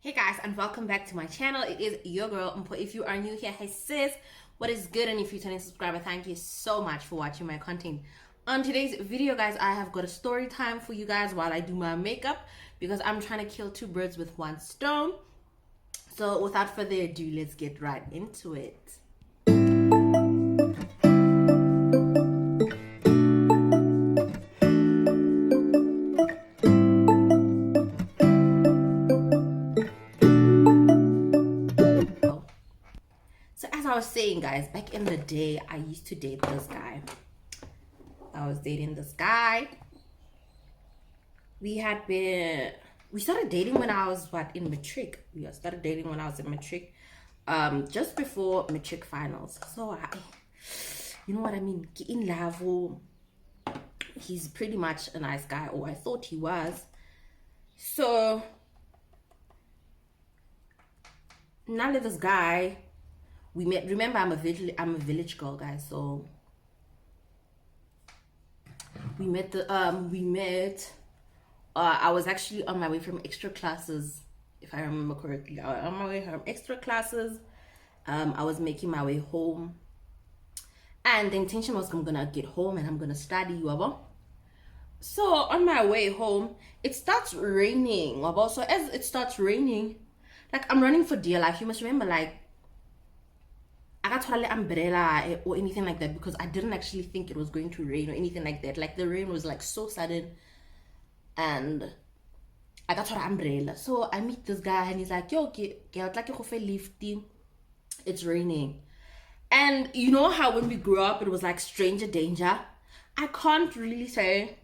Hey guys, and welcome back to my channel. It is your girl Mpo. If you are new here, hey sis, what is good? And if you're a subscriber, thank you so much for watching my content. On today's video, guys, I have got a story time for you guys while I do my makeup because I'm trying to kill two birds with one stone. So without further ado, let's get right into it. So as I was saying, guys, back in the day, I used to date this guy. I was dating this guy. We started dating when I was in matric. We started dating when I was in matric, just before matric finals. So you know what I mean? In level, he's pretty much a nice guy, or I thought he was. So now that this guy, we met. Remember, I'm a village girl, guys. So we met. I was actually on my way from extra classes, if I remember correctly. I was on my way from extra classes. I was making my way home, and the intention was I'm gonna get home and I'm gonna study, So on my way home, it starts raining, So as it starts raining, like I'm running for dear life. You must remember, like, I got an umbrella or anything like that because I didn't actually think it was going to rain or anything like that. Like the rain was like so sudden, and I got an umbrella. So I meet this guy and he's like, "Yo, get like a lifting. It's raining." And you know how when we grew up, it was like stranger danger. I can't really say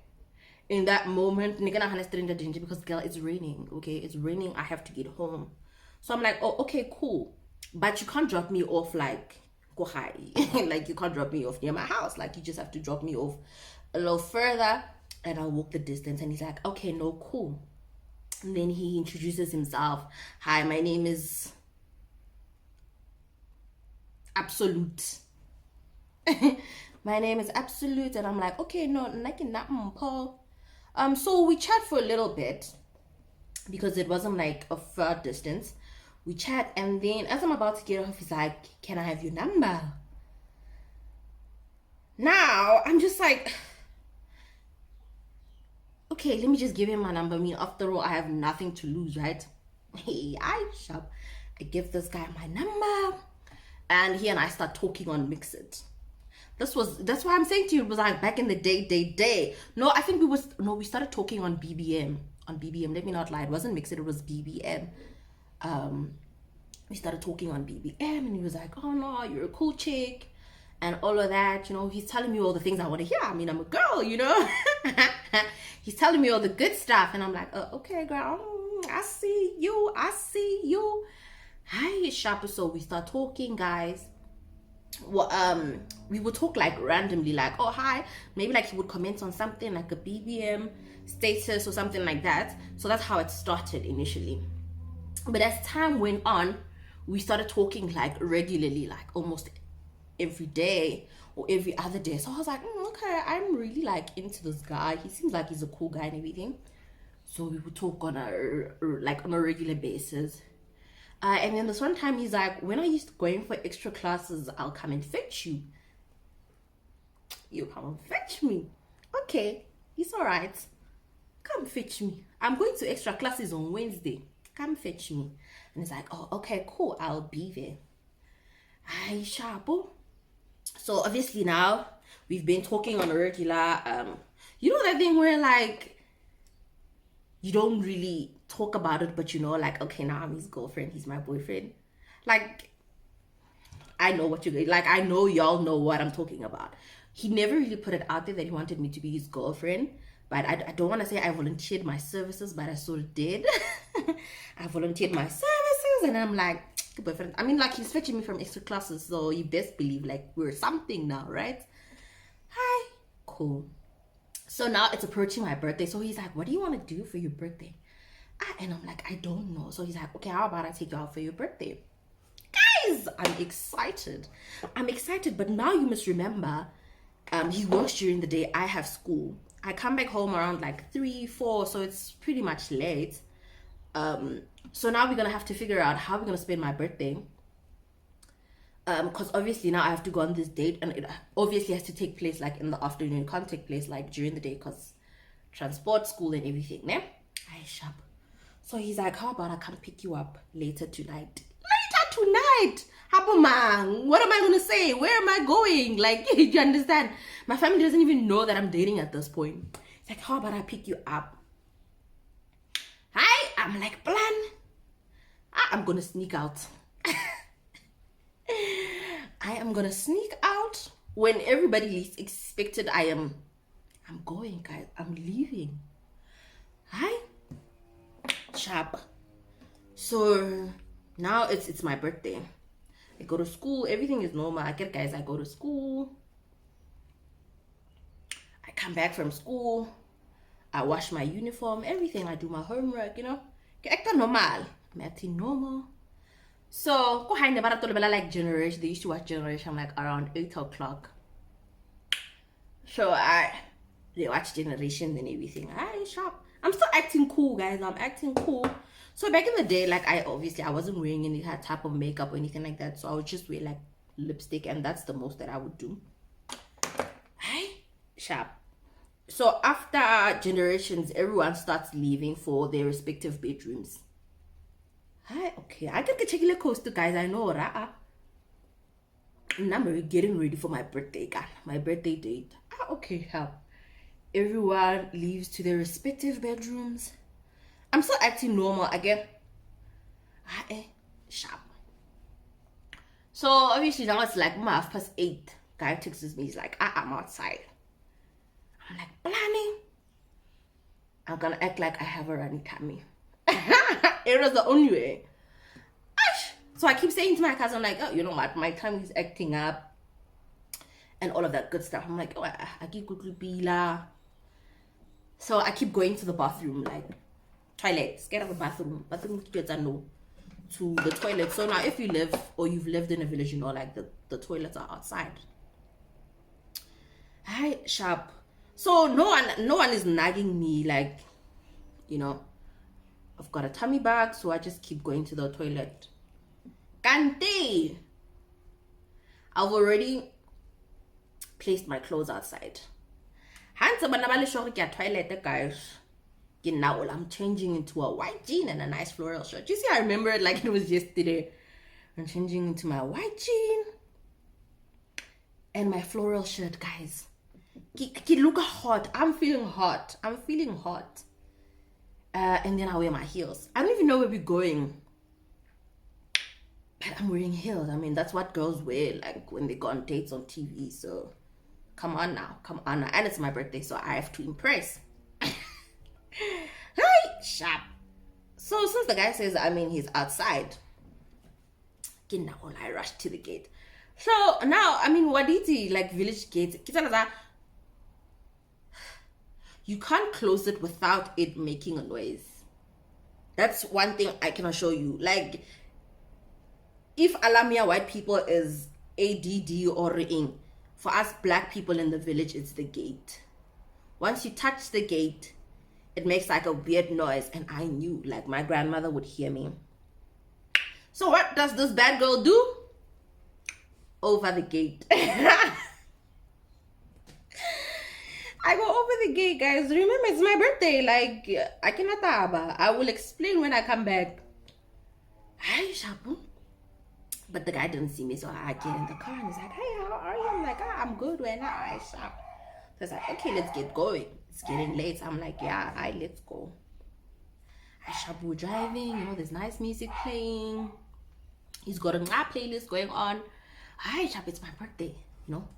in that moment, stranger danger, because girl, it's raining. Okay, it's raining. I have to get home. So I'm like, oh, okay, cool. But you can't drop me off like go high. Like you can't drop me off near my house. Like you just have to drop me off a little further and I'll walk the distance. And he's like, okay, no, cool. And then he introduces himself. Hi, my name is Absolute. My name is Absolute. And I'm like, okay, no, so we chat for a little bit because it wasn't like a far distance. We chat, and then as I'm about to get off, he's like, "Can I have your number?" Now I'm just like, okay, let me just give him my number. I mean, after all, I have nothing to lose, right? Hey, I give this guy my number, and he and I start talking on Mixit. That's why I'm saying to you, it was like back in the day. No, I think we started talking on BBM. On BBM, let me not lie, it wasn't Mixit, it was BBM. We started talking on BBM, and he was like, "Oh no, you're a cool chick," and all of that. You know, he's telling me all the things I want to hear. I mean, I'm a girl, you know. He's telling me all the good stuff, and I'm like, "Okay, girl, I see you." Hi, Shopper. So we start talking, guys. Well, we would talk like randomly, like, "Oh, hi." Maybe like he would comment on something like a BBM status or something like that. So that's how it started initially. But as time went on, we started talking like regularly, like almost every day or every other day. So I was like, okay, I'm really like into this guy. He seems like he's a cool guy and everything. So we would talk on a regular basis. And then this one time he's like, when are you going for extra classes? I'll come and fetch you. You come and fetch me. Okay, it's all right. Come fetch me. I'm going to extra classes on Wednesday. Come fetch me. And he's like, oh, okay, cool, I'll be there. Hi, Shapo. So obviously now we've been talking on a regular, you know that thing where like you don't really talk about it, but you know, like, okay, now I'm his girlfriend, he's my boyfriend. Like, I know what you're like, I know y'all know what I'm talking about. He never really put it out there that he wanted me to be his girlfriend. But I don't want to say I volunteered my services, but I sort of did. I volunteered my services, and I'm like, boyfriend. I mean, like, he's fetching me from extra classes, so you best believe, like, we're something now, right? Hi, cool. So now it's approaching my birthday. So he's like, what do you want to do for your birthday? And I'm like, I don't know. So he's like, okay, how about I take you out for your birthday? Guys, I'm excited, but now you must remember, he works during the day. I have school. I come back home around like 3, 4, so it's pretty much late. So now we're gonna have to figure out how we're gonna spend my birthday. Because obviously now I have to go on this date, and it obviously has to take place like in the afternoon. It can't take place like during the day because transport, school, and everything. Ne? I sharp. So he's like, how about I come pick you up later tonight? Later tonight? Hapamang, what am I gonna say? Where am I going? Like, you understand? My family doesn't even know that I'm dating at this point. It's like, how about I pick you up? Hi, I'm like, plan. I'm gonna sneak out. I am gonna sneak out when everybody least expected. I'm going, guys. I'm leaving. Hi, sharp. So now it's my birthday. I go to school. Everything is normal. I go to school. I come back from school. I wash my uniform. Everything. I do my homework. You know, act normal. I'm acting normal. So, like Generation. They used to watch Generation like around 8 o'clock. So they watch Generation and everything. Sharp. I'm still acting cool, guys. I'm acting cool. So back in the day, like I wasn't wearing any type of makeup or anything like that. So I would just wear like lipstick, and that's the most that I would do. Sharp. So after Generations, everyone starts leaving for their respective bedrooms. Okay, I can check the coaster, guys. I know, right? And I'm getting ready for my birthday, guys. My birthday date. Okay, help. Everyone leaves to their respective bedrooms. I'm still acting normal again. Sharp. So obviously now it's like 8:30. Guy texts me. He's like, I'm outside. I'm like, planning. I'm gonna act like I have a runny tummy. It was the only way. So I keep saying to my cousin, like, oh, you know what? My tummy is acting up. And all of that good stuff. I'm like, oh, I keep good bila. So I keep going to the bathroom, like, toilets. Get out of the bathroom. Bathroom gets no to the toilet. So now if you live or you've lived in a village, you know, like the toilets are outside. Hi, sharp. So no one is nagging me, like, you know, I've got a tummy bag, so I just keep going to the toilet. Kante! I've already placed my clothes outside. Handsome, toilet, guys. Now I'm changing into a white jean and a nice floral shirt. You see, I remember it like it was yesterday. I'm changing into my white jean and my floral shirt, guys. Look hot. I'm feeling hot. And then I wear my heels. I don't even know where we're going, but I'm wearing heels. I mean, that's what girls wear like when they go on dates on TV. So come on now. And it's my birthday, so I have to impress. Hi, sharp. So since the guy says, he's outside, I rushed to the gate. So now, what is it, like village gates? You can't close it without it making a noise. That's one thing I can assure you. Like, if Alamia white people is ADD or ing, for us black people in the village, it's the gate. Once you touch the gate, it makes like a weird noise, and I knew, like, my grandmother would hear me. So what does this bad girl do? Over the gate. I go over the gate, guys. Remember, it's my birthday. Like, I cannot have. I will explain when I come back. Hi, Shabu. But the guy didn't see me, so I get in the car and he's like, hey, how are you? I'm like, I'm good. When I shop. So it's like, okay, let's get going. It's getting late. So I'm like, yeah, let's go. I Shabu driving, you know, there's nice music playing. He's got a playlist going on. Hi, Shabu, it's my birthday, you know.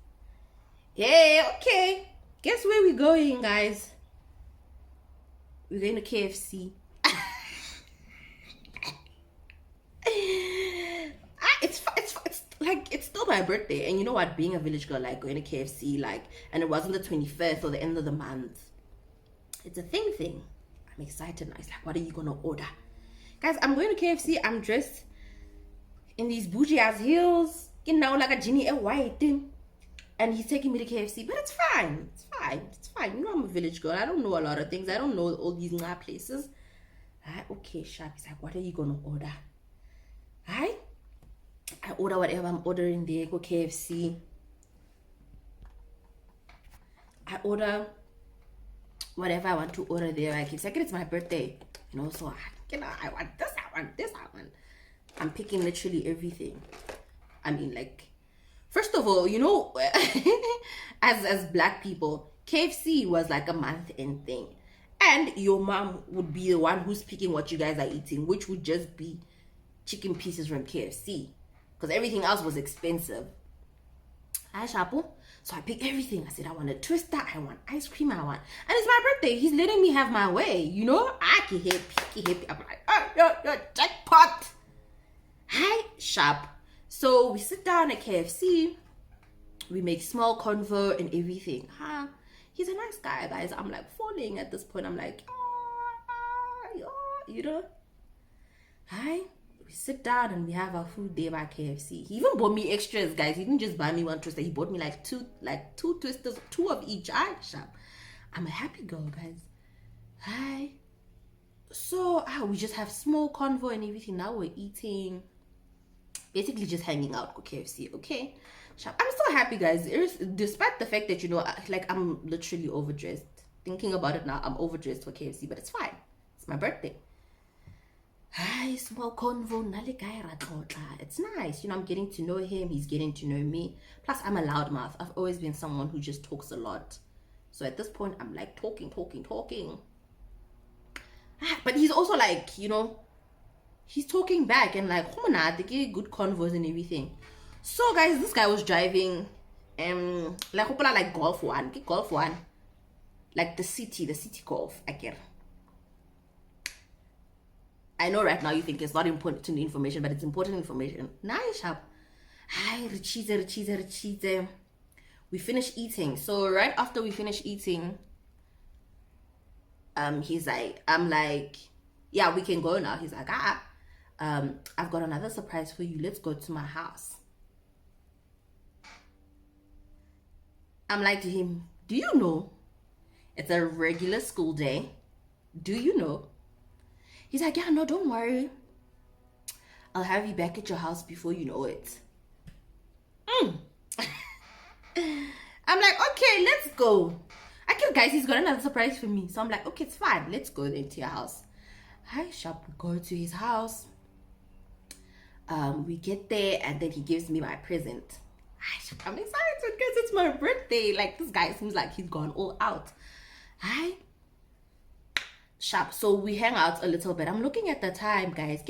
Yeah, okay. Guess where we're going, guys? We're going to KFC. It's still my birthday, and you know what, being a village girl, like going to KFC, like, and it wasn't the 25th or the end of the month, it's a thing. I'm excited. It's like, what are you gonna order, guys? I'm going to KFC. I'm dressed in these bougie ass heels, you know, like a genie, a white thing, and he's taking me to KFC. But it's fine. You know, I'm a village girl. I don't know a lot of things. I don't know all these places. Okay, sharp. He's like, what are you gonna order? I order whatever I'm ordering there. Go KFC. I order whatever I want to order there. Like, it's like it's my birthday, you know. So I want this. I want this. I want. I'm picking literally everything. I mean, like, first of all, you know, as black people, KFC was like a month-end thing, and your mom would be the one who's picking what you guys are eating, which would just be chicken pieces from KFC, because everything else was expensive. Hi, Shapo. So I picked everything. I said, I want a twister, I want ice cream, and it's my birthday. He's letting me have my way, you know. I can happy. I'm like, oh, jackpot. Hi, sharp. So we sit down at KFC. We make small convo and everything. He's a nice guy, guys. I'm like falling at this point. I'm like, you know. Hi. We sit down and we have our food there by KFC. He even bought me extras, guys. He didn't just buy me one twister. He bought me like two twisters, 2 of each. I'm a happy girl, guys. Hi. So we just have small convo and everything. Now we're eating, basically just hanging out with KFC. Okay, I'm still happy, guys. Despite the fact that, you know, like, I'm literally overdressed. Thinking about it now, I'm overdressed for KFC, but it's fine. It's my birthday. Hi, small convo. It's nice, you know. I'm getting to know him. He's getting to know me. Plus, I'm a loudmouth. I've always been someone who just talks a lot. So at this point, I'm like talking. But he's also like, you know, he's talking back and like, they get good convos and everything. So, guys, this guy was driving, like Golf 1, like the city Golf, I get. I know right now you think it's not important information, but it's important information. Nice, sharp. Hi, Richize. We finished eating. So right after we finished eating, he's like, I'm like, yeah, we can go now. He's like, I've got another surprise for you. Let's go to my house. I'm like to him, do you know it's a regular school day? Do you know? He's like, yeah, no, don't worry. I'll have you back at your house before you know it. I'm like, okay, let's go. Guys, he's got another surprise for me. So I'm like, okay, it's fine. Let's go then to your house. Hi, sharp. We go to his house. We get there and then he gives me my present. I'm excited because it's my birthday. Like, this guy seems like he's gone all out. Hi. Sharp. So we hang out a little bit. I'm looking at the time, guys.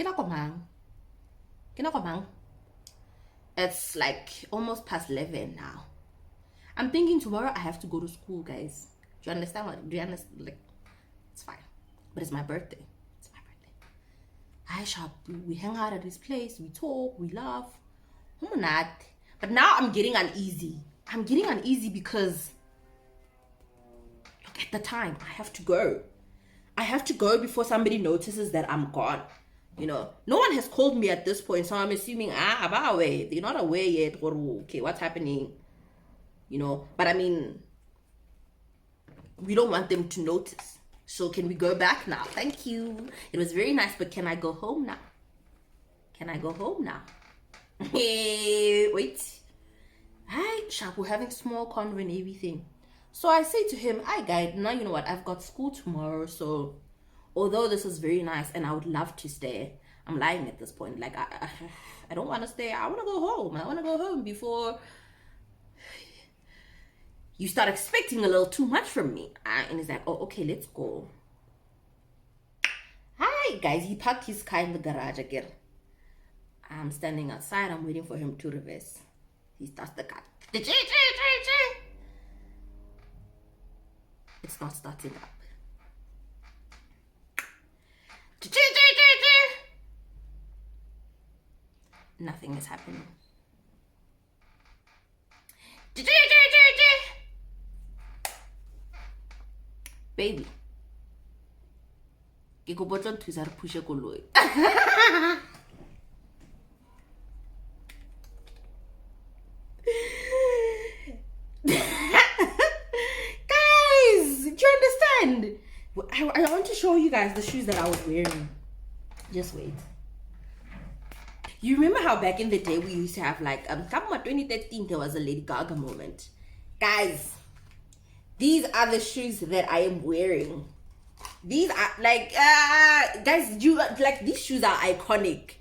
It's like almost past 11 now. I'm thinking tomorrow I have to go to school, guys. Do you understand? Like, it's fine. But it's my birthday. It's my birthday. Hi, sharp. We hang out at his place. We talk. We laugh. But now I'm getting uneasy. I'm getting uneasy because look at the time. I have to go. I have to go before somebody notices that I'm gone. You know, no one has called me at this point, so I'm assuming they're not aware yet. Okay, what's happening? You know, but I mean, we don't want them to notice. So can we go back now? Thank you. It was very nice, but can I go home now? Hey, wait. Hi, sharp. We're having small convo and everything. So I say to him, hi, guy, now you know what? I've got school tomorrow, so although this is very nice and I would love to stay, I'm lying at this point. Like, I don't want to stay. I want to go home. I want to go home before you start expecting a little too much from me. And he's like, oh, okay, let's go. Hi, guys. He parked his car in the garage again. I'm standing outside. I'm waiting for him to reverse. He starts the car. It's not starting up. Nothing is happening. Baby. Ke go botsa nthusa re pushe koloi. I want to show you guys the shoes that I was wearing. Just wait. You remember how back in the day we used to have like 2013 there was a Lady Gaga moment. Guys, these are the shoes that I am wearing. These are like guys, these shoes are iconic.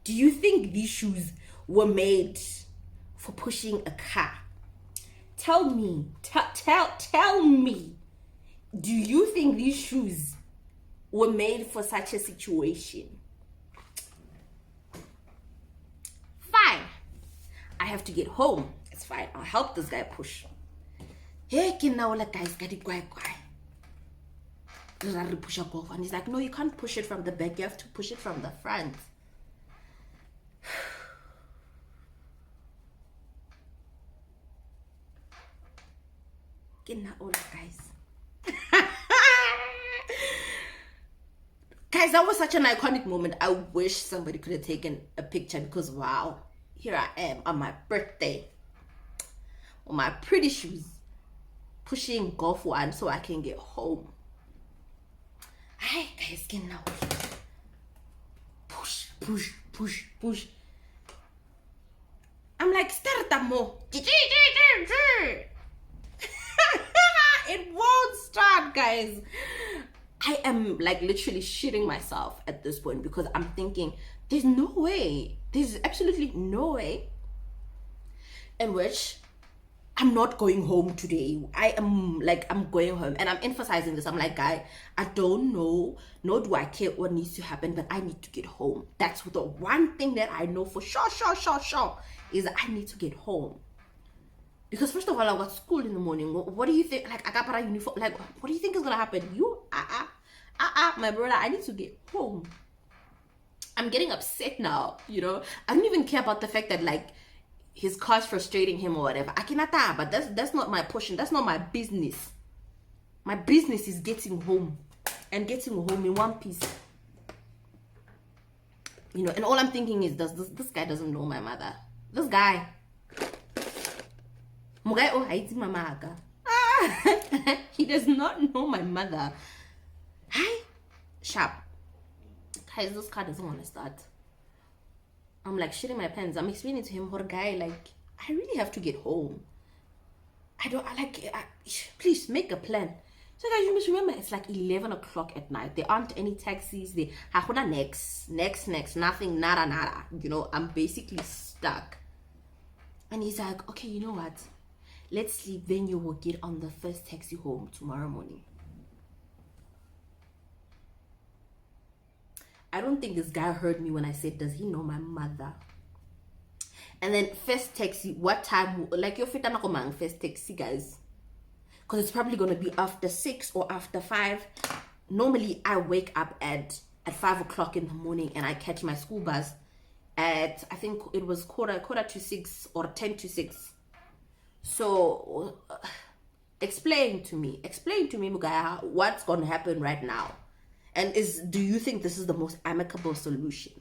Do you think these shoes were made for pushing a car? Tell me, tell me, do you think these shoes were made for such a situation? Fine, I have to get home. It's fine, I'll help this guy push. Hey, guys, get it, push a golf, and he's like, no, you can't push it from the back, you have to push it from the front. Guys. Guys, that was such an iconic moment. I wish somebody could have taken a picture, because wow, here I am on my birthday with my pretty shoes pushing golf one so I can get home. Hi guys, get now. Push, push, push, push. I'm like, start more. It won't start, guys. I am like literally shitting myself at this point, because I'm thinking there's no way, there's absolutely no way in which I'm not going home today. I'm going home, and I'm emphasizing this. I'm like, guy, I don't know, nor do I care what needs to happen, but I need to get home. That's the one thing that I know for sure is that I need to get home. Because first of all, I got school in the morning. What do you think? Like, I got a uniform. Like, what do you think is gonna happen? My brother, I need to get home. I'm getting upset now, you know. I don't even care about the fact that like his car's frustrating him or whatever. I cannot, but that's not my portion. That's not my business. My business is getting home, and getting home in one piece. You know, and all I'm thinking is, this guy doesn't know my mother. This guy. He does not know my mother. Hi, sharp. Guys, this car doesn't want to start. I'm like shitting my pants. I'm explaining to him, "What guy? Like, I really have to get home. Please make a plan." So guys, you must remember it's like 11 o'clock at night. There aren't any taxis. Next, nothing, nada. You know, I'm basically stuck. And he's like, okay, you know what? Let's sleep, then you will get on the first taxi home tomorrow morning. I don't think this guy heard me when I said, does he know my mother? And then first taxi, what time? Like, you're fit on first taxi, guys. Because it's probably going to be after 6 or after 5. Normally, I wake up at 5 o'clock in the morning, and I catch my school bus at, I think it was quarter to 6 or 10 to 6. So explain to me Mugaya, what's gonna happen right now, and do you think this is the most amicable solution?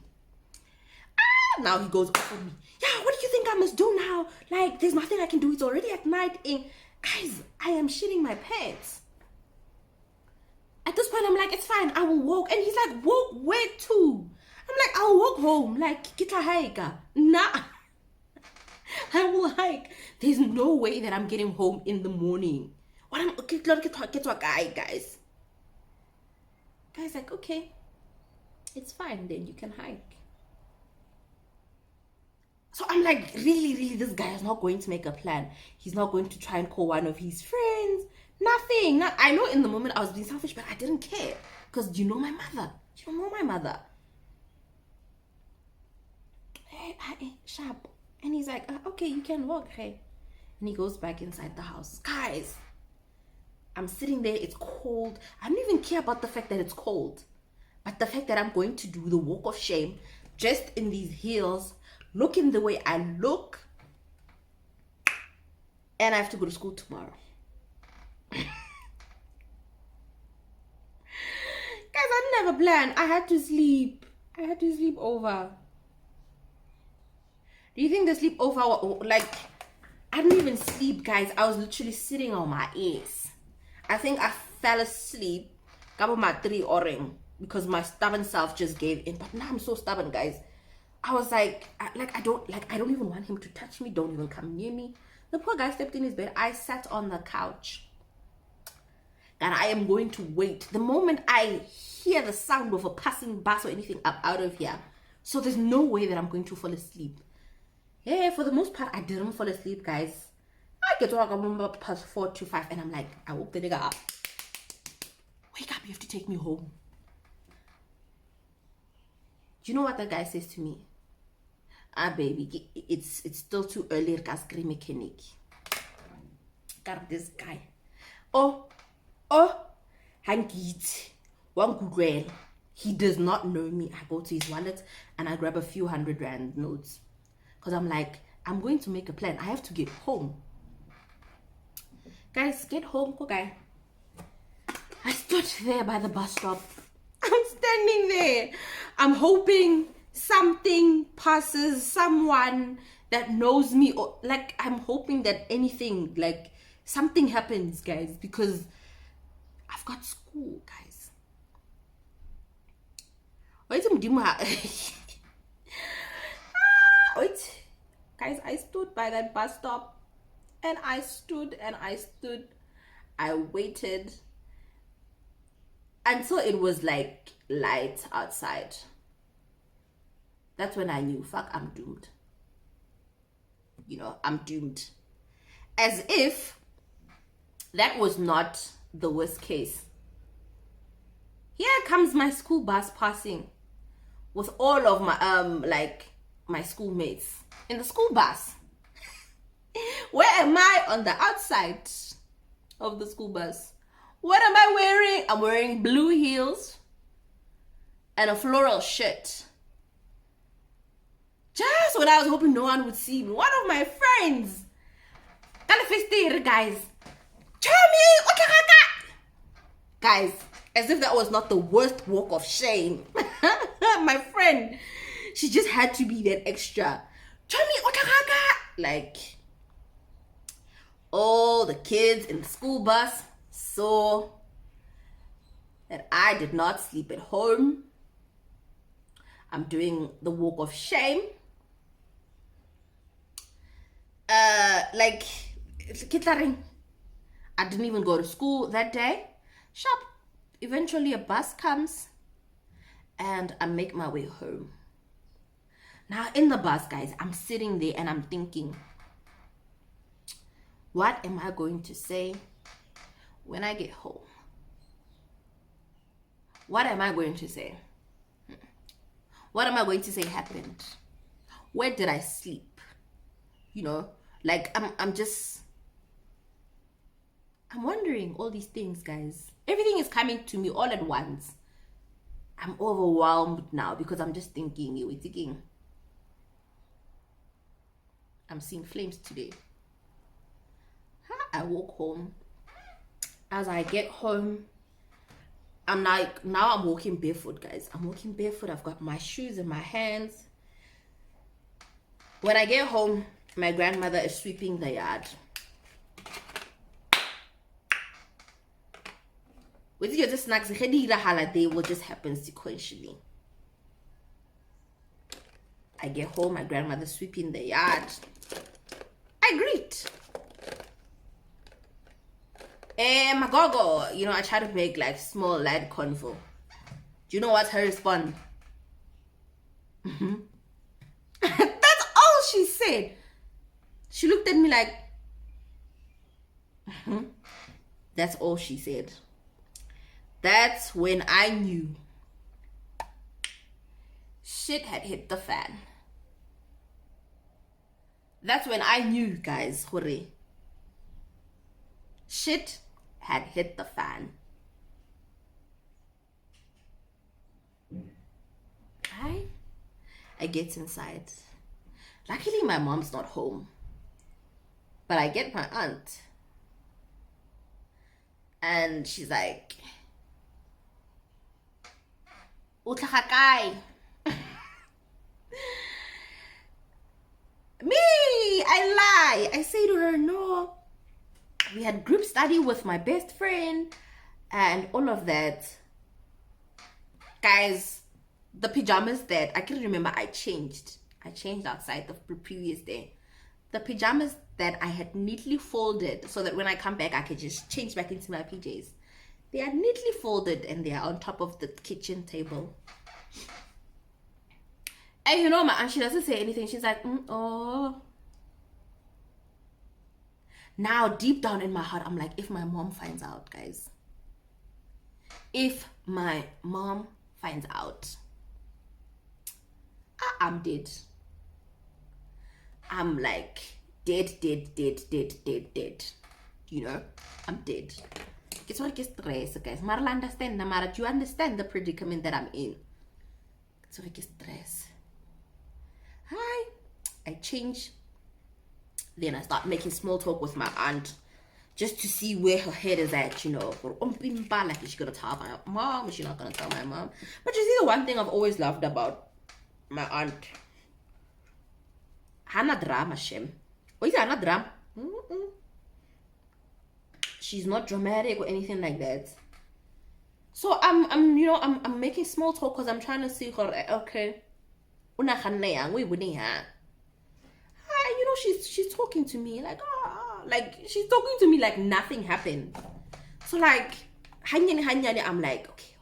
Now he goes off on me. Yeah, what do you think I must do now? Like, there's nothing I can do, it's already at night. And guys, I am shitting my pants. At this point I'm like, it's fine, I will walk. And he's like, walk where to? I'm like, I'll walk home. Like, get a hike. Nah, I will hike. There's no way that I'm getting home in the morning. Get to a guy, guys. Guy's like, okay, it's fine then, you can hike. So I'm like, really, this guy is not going to make a plan. He's not going to try and call one of his friends. Nothing. I know in the moment I was being selfish, but I didn't care. Because you know my mother. You don't know my mother. Hey, sharp. And he's like, okay, you can walk, hey. And he goes back inside the house. Guys, I'm sitting there, it's cold. I don't even care about the fact that it's cold. But the fact that I'm going to do the walk of shame just in these heels, looking the way I look, and I have to go to school tomorrow. Guys, I didn't have a plan. I had to sleep over. Do you think the sleepover, like, I didn't even sleep, guys. I was literally sitting on my ass. I think I fell asleep. Got my 3 oring. because my stubborn self just gave in. But now I'm so stubborn, guys. I was like, I don't even want him to touch me. Don't even come near me. The poor guy stepped in his bed. I sat on the couch. And I am going to wait. The moment I hear the sound of a passing bus or anything up out of here, so there's no way that I'm going to fall asleep. Yeah, for the most part, I didn't fall asleep, guys. I get to like past 4 to 5, and I'm like, I woke the nigga up. Wake up, you have to take me home. Do you know what that guy says to me? Baby, it's still too early. Mechanic. Got this guy. Oh, Hankit. One good girl. He does not know me. I go to his wallet and I grab a few 100 rand notes. Because I'm like, I'm going to make a plan. I have to get home. Guys, get home, okay? I stood there by the bus stop. I'm standing there. I'm hoping something passes, someone that knows me, or like I'm hoping that anything, like something happens, guys, because I've got school, guys. Wait, guys, I stood by that bus stop and I stood. I waited until it was like light outside. That's when I knew, fuck, I'm doomed. You know, I'm doomed. As if that was not the worst case. Here comes my school bus passing with all of my my schoolmates in the school bus. Where am I? On the outside of the school bus. What am I wearing? I'm wearing blue heels and a floral shirt. Just when I was hoping no one would see me, one of my friends, guys, guys, as if that was not the worst walk of shame. My friend, she just had to be that extra. Like, all the kids in the school bus saw that I did not sleep at home. I'm doing the walk of shame. Like, I didn't even go to school that day. Sharp. Eventually a bus comes and I make my way home. Now in the bus, guys, I'm sitting there and I'm thinking, what am I going to say when I get home? What am I going to say? What am I going to say happened? Where did I sleep? You know, like I'm wondering all these things, guys. Everything is coming to me all at once. I'm overwhelmed now because I'm just thinking, I'm seeing flames today. I walk home. As I get home, I'm like, now I'm walking barefoot, guys. I'm walking barefoot. I've got my shoes in my hands. When I get home, my grandmother is sweeping the yard. With your snacks, they will just happen sequentially. I get home, my grandmother's sweeping the yard. I greet. My gogo, you know, I try to make like small light convo. Do you know what her response? That's all she said. She looked at me like, That's all she said. That's when I knew shit had hit the fan. That's when I knew, guys, hooray. Shit had hit the fan. I get inside. Luckily, my mom's not home. But I get my aunt. And she's like, Utlakakai. Me, I lie. I say to her, no. We had group study with my best friend and all of that. Guys, the pajamas that I can remember I changed outside the previous day. The pajamas that I had neatly folded so that when I come back I could just change back into my PJs. They are neatly folded and they are on top of the kitchen table. And you know, my aunt, she doesn't say anything. She's like, oh. Now, deep down in my heart, I'm like, if my mom finds out, guys. If my mom finds out, I'm dead. I'm like, dead. You know, I'm dead. It's what gets stress, guys. Marla understand, Namara, do you understand the predicament that I'm in? It's what gets stress. Hi. I change. Then I start making small talk with my aunt just to see where her head is at, you know. Like, is she gonna tell my mom? Is she not gonna tell my mom? But you see, the one thing I've always loved about my aunt, Hana drama, Shem. What is Hana drama? She's not dramatic or anything like that. So I'm making small talk because I'm trying to see her. Okay, you know, she's talking to me like she's talking to me like nothing happened. So like hanyani, I'm like okay.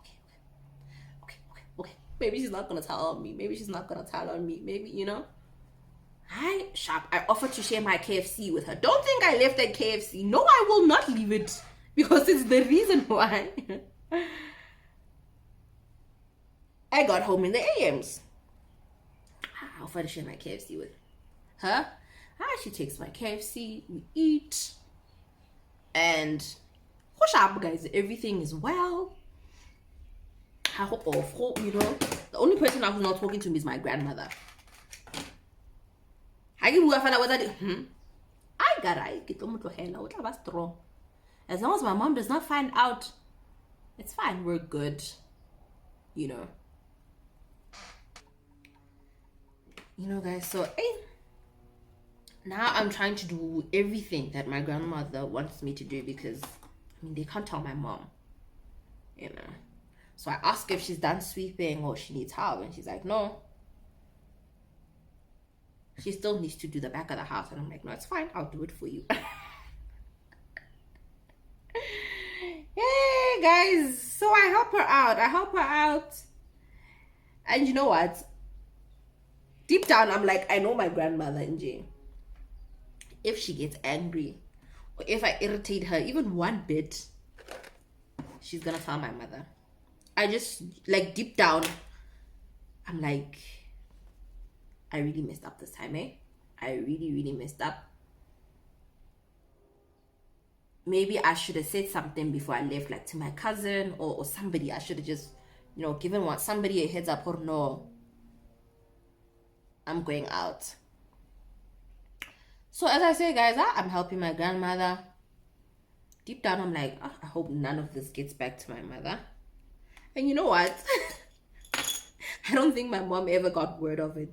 Maybe she's not gonna tell on me. Maybe she's not gonna tell on me. Maybe, you know. Hi, sharp. I offered to share my KFC with her. Don't think I left at KFC. No, I will not leave it because it's the reason why. I got home in the AMs. I offered to share my KFC with her. She takes my KFC, we eat, and guys, everything is well. You know, the only person who's not talking to me is my grandmother. I got strong. As long as my mom does not find out, it's fine, we're good. You know, guys, so now I'm trying to do everything that my grandmother wants me to do because they can't tell my mom, you know. So I ask if she's done sweeping or she needs help, and she's like, no, she still needs to do the back of the house. And I'm like, no, it's fine, I'll do it for you. Hey guys, so I help her out, and you know what, deep down I'm like, I know my grandmother, NJ. If she gets angry or if I irritate her even one bit, she's gonna tell my mother. I just, like, deep down, I'm like, I really messed up this time, I really messed up. Maybe I should have said something before I left, like to my cousin or somebody. I should have just, you know, given somebody a heads up, or no, I'm going out. So as I say, guys, I'm helping my grandmother. Deep down, I'm like, I hope none of this gets back to my mother. And you know what? I don't think my mom ever got word of it,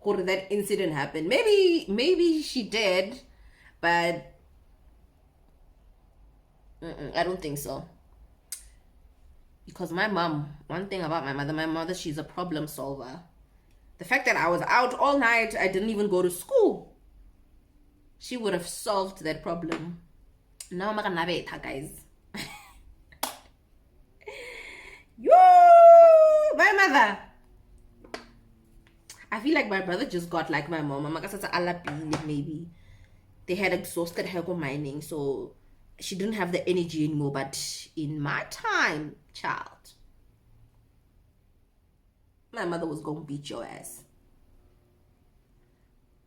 or that incident happened. Maybe she did, but I don't think so. Because my mom, one thing about my mother, she's a problem solver. The fact that I was out all night, I didn't even go to school, she would have solved that problem. Now I'm gonna naveta, guys. Yo, my mother. I feel like my brother just got like my mom. Maybe they had exhausted her go mining, so she didn't have the energy anymore. But in my time, child, my mother was gonna beat your ass.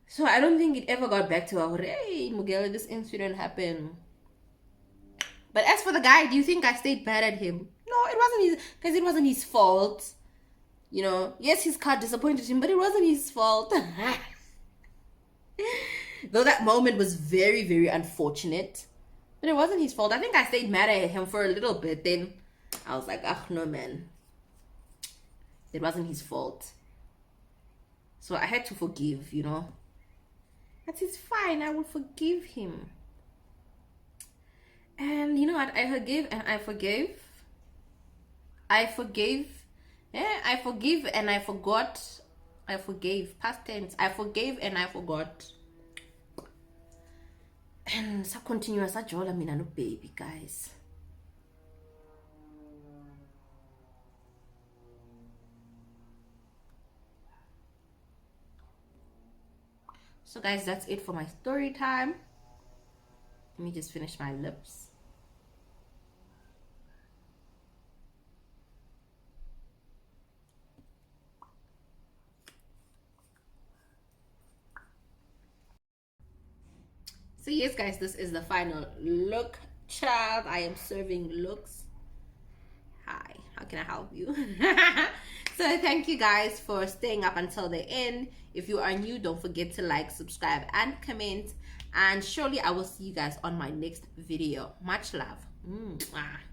So I don't think it ever got back to her. Hey, Mugela, this incident happened. But as for the guy, do you think I stayed mad at him? No, it wasn't his fault. You know, yes, his car disappointed him, but it wasn't his fault. Though that moment was very, very unfortunate, but it wasn't his fault. I think I stayed mad at him for a little bit. Then I was like, no, man, it wasn't his fault. So I had to forgive, you know. That is fine. I will forgive him. And you know what? I forgave and I forgave. I forgave. Yeah, I forgive and I forgot. I forgave. Past tense. I forgave and I forgot. And sa continuous ajola mina no baby, guys. So guys, that's it for my story time. Let me just finish my lips. So yes guys, this is the final look. Child, I am serving looks. Hi, how can I help you? So thank you guys for staying up until the end. If you are new, don't forget to like, subscribe, and comment. And surely I will see you guys on my next video. Much love. Mwah.